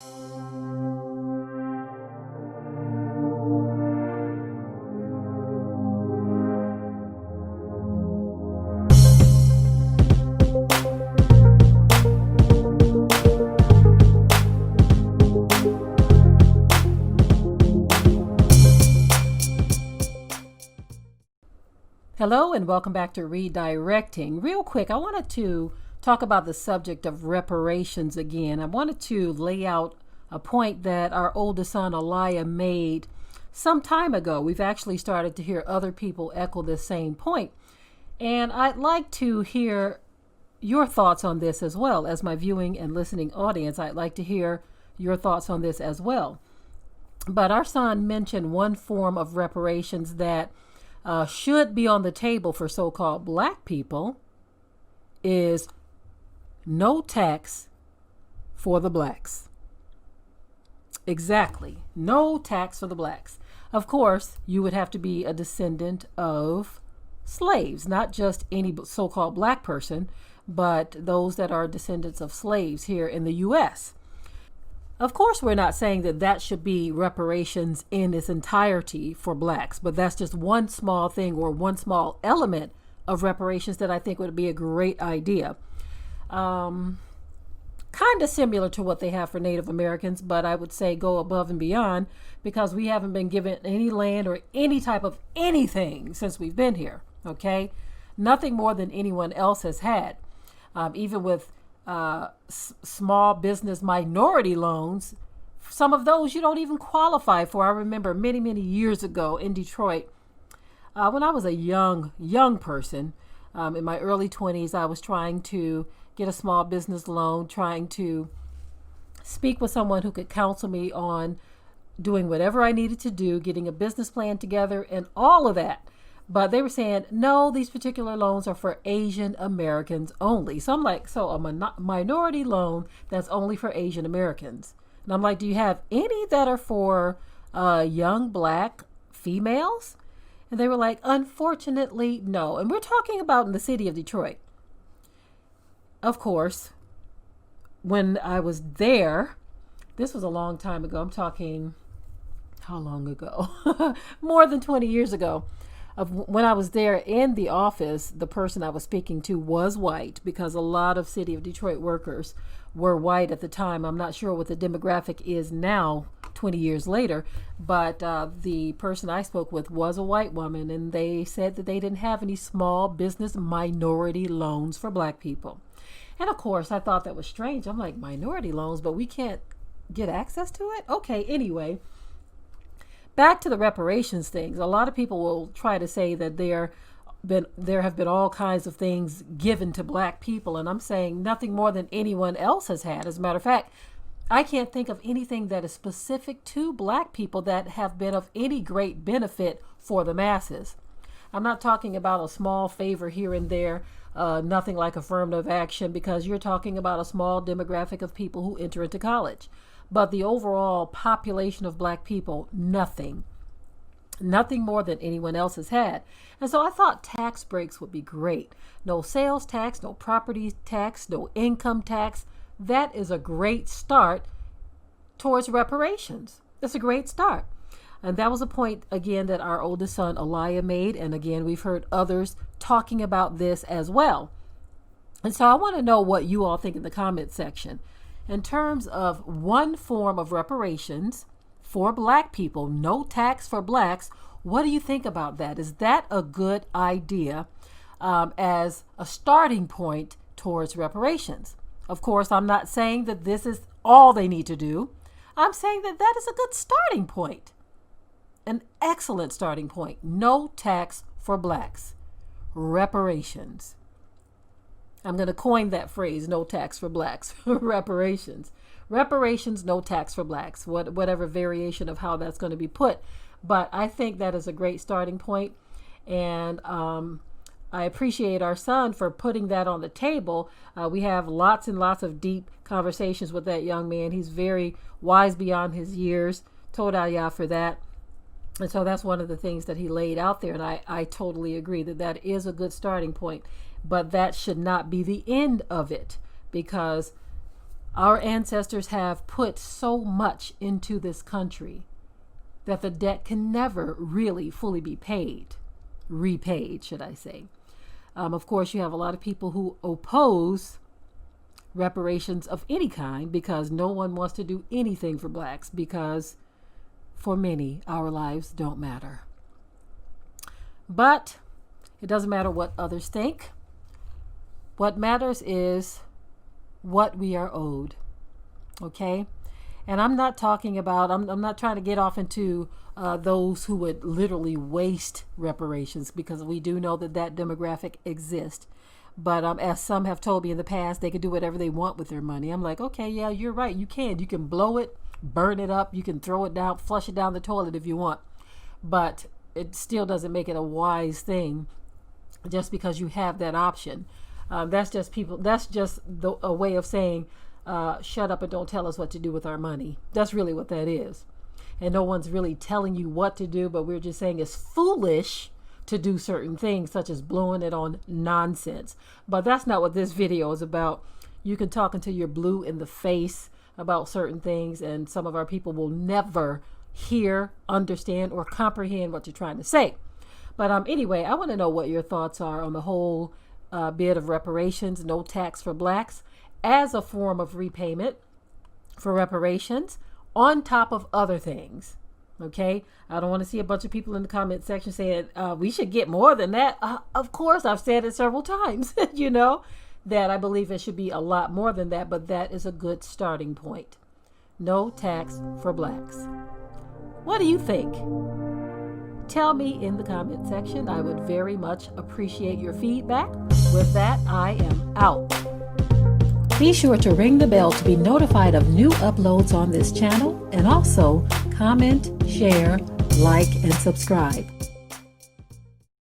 Hello and welcome back to Redirecting. Real quick, I wanted to talk about the subject of reparations again. I wanted to lay out a point that our oldest son, Elia, made some time ago. We've actually started to hear other people echo this same point. And I'd like to hear your thoughts on this as well. As my viewing and listening audience, I'd like to hear your thoughts on this as well. But our son mentioned one form of reparations that should be on the table for so-called black people is no tax for the blacks. Exactly. No tax for the blacks. Of course, you would have to be a descendant of slaves, not just any so-called black person, but those that are descendants of slaves here in the U.S. Of course, we're not saying that that should be reparations in its entirety for blacks, but that's just one small thing or one small element of reparations that I think would be a great idea. Kind of similar to what they have for Native Americans, but I would say go above and beyond because we haven't been given any land or any type of anything since we've been here, okay? Nothing more than anyone else has had. Even with small business minority loans, some of those you don't even qualify for. I remember many years ago in Detroit, when I was a young person, in my early 20s, I was trying to get a small business loan, trying to speak with someone who could counsel me on doing whatever I needed to do, getting a business plan together and all of that. But they were saying, no, these particular loans are for Asian Americans only. So I'm like, so a minority loan that's only for Asian Americans. And I'm like, do you have any that are for young black females? And they were like, unfortunately, no. And we're talking about in the city of Detroit. Of course, when I was there, this was a long time ago. I'm talking, how long ago? More than 20 years ago. When I was there in the office, the person I was speaking to was white because a lot of City of Detroit workers were white at the time. I'm not sure what the demographic is now, 20 years later, but the person I spoke with was a white woman, and they said that they didn't have any small business minority loans for black people. And of course, I thought that was strange. I'm like, minority loans, but we can't get access to it? Okay, anyway. Back to the reparations things. A lot of people will try to say that there have been all kinds of things given to black people, and I'm saying nothing more than anyone else has had. As a matter of fact, I can't think of anything that is specific to black people that have been of any great benefit for the masses. I'm not talking about a small favor here and there, nothing like affirmative action, because you're talking about a small demographic of people who enter into college. But the overall population of black people, nothing more than anyone else has had. And so I thought tax breaks would be great. No sales tax, no property tax, no income tax. That is a great start towards reparations. It's a great start. And that was a point, again, that our oldest son, Elia, made. And again, we've heard others talking about this as well. And so I want to know what you all think in the comment section. In terms of one form of reparations for black people, no tax for blacks, what do you think about that? Is that a good idea as a starting point towards reparations? Of course, I'm not saying that this is all they need to do. I'm saying that that is a good starting point, an excellent starting point. No tax for blacks, reparations. I'm going to coin that phrase, no tax for blacks, reparations. Reparations, no tax for blacks, whatever variation of how that's going to be put. But I think that is a great starting point. And I appreciate our son for putting that on the table. We have lots and lots of deep conversations with that young man. He's very wise beyond his years. Toda for that. And so that's one of the things that he laid out there. And I totally agree that that is a good starting point. But that should not be the end of it, because Our ancestors have put so much into this country that the debt can never really fully be repaid, should I say. Of course, you have a lot of people who oppose reparations of any kind because no one wants to do anything for blacks because for many, our lives don't matter. But it doesn't matter what others think. What matters is what we are owed. Okay? And I'm not talking about, I'm not trying to get off into those who would literally waste reparations, because we do know that demographic exists. But as some have told me in the past, they can do whatever they want with their money. I'm like, okay, yeah, you're right. You can. You can blow it, burn it up. You can throw it down, flush it down the toilet if you want. But it still doesn't make it a wise thing just because you have that option. That's just a way of saying, shut up and don't tell us what to do with our money. That's really what that is. And no one's really telling you what to do, but we're just saying it's foolish to do certain things, such as blowing it on nonsense. But that's not what this video is about. You can talk until you're blue in the face about certain things, and some of our people will never hear, understand, or comprehend what you're trying to say. But anyway, I want to know what your thoughts are on the whole bit of reparations, no tax for blacks, as a form of repayment for reparations on top of other things. Okay, I don't want to see a bunch of people in the comment section saying we should get more than that. Of course, I've said it several times, that I believe it should be a lot more than that, but that is a good starting point. No tax for blacks. What do you think? Tell me in the comment section. I would very much appreciate your feedback. With that, I am out. Be sure to ring the bell to be notified of new uploads on this channel, and also comment, share, like, and subscribe.